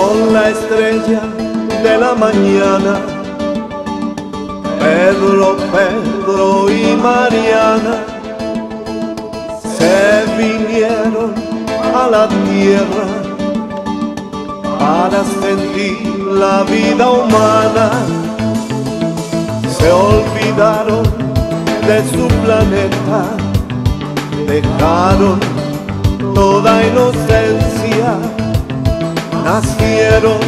Son la estrella de la mañana, Pedro, Pedro y Mariana se vinieron a la tierra para sentir la vida humana. Se olvidaron de su planeta, dejaron toda inocencia, nacieron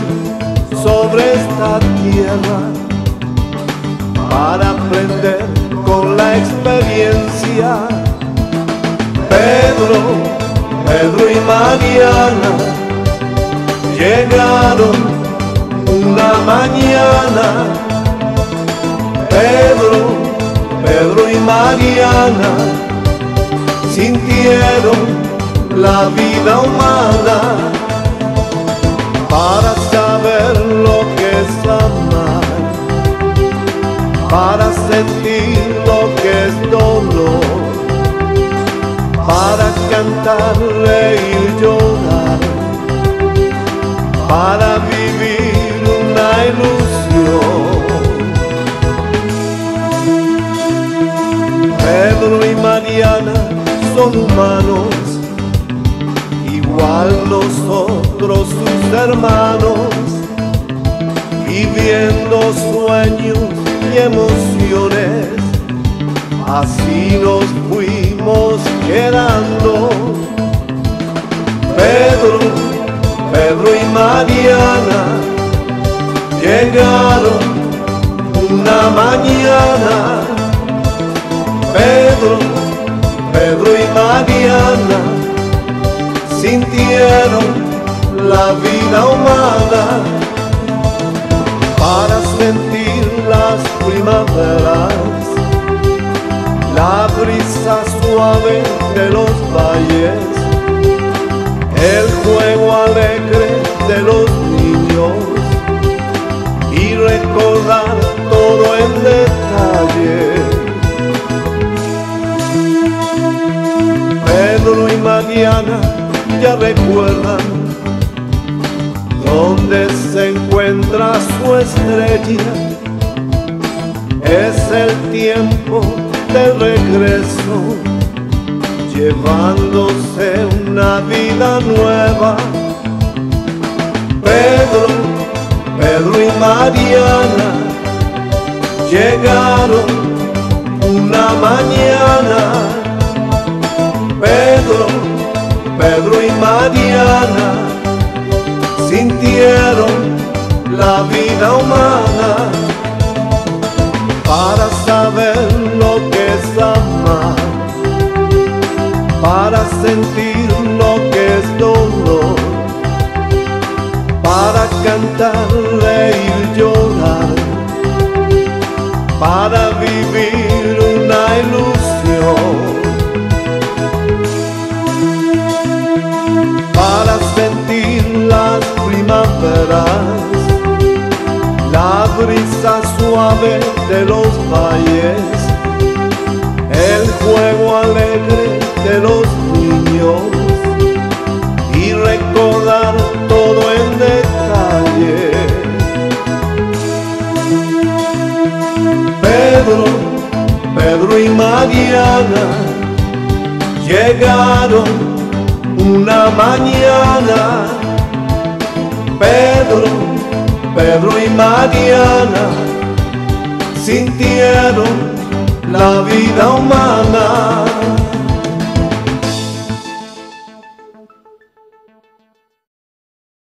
sobre esta tierra para aprender con la experiencia. Pedro, Pedro y Mariana llegaron una mañana. Pedro, Pedro y Mariana sintieron la vida humana para saber lo que es amar, para sentir lo que es dolor, para cantar, reír, llorar, para vivir una ilusión. Pedro y Mariana son humanos, igual nosotros sus hermanos, viviendo sueños y emociones. Así nos fuimos quedando. Pedro, Pedro y Mariana llegaron una mañana. Pedro, Pedro y Mariana sintieron la vida humana para sentir las primaveras, la brisa suave de los valles, el juego alegre de los niños y recordar todo en detalle. Pedro y Mariana ya recuerdan dónde se encuentra su estrella. Es el tiempo del regreso, llevándose una vida nueva. Pedro, Pedro y Mariana llegaron una mañana. Pedro, Pedro y Mariana sintieron la vida humana para saber lo que es amar, para sentir lo que es dolor, para cantar, reír, llorar, para vivir una ilusión, para sentir las primaveras, la brisa suave de los valles, el juego alegre de los niños y recordar todo en detalle. Pedro, Pedro y Mariana llegaron una mañana. Pedro, Pedro y Mariana sintieron la vida humana.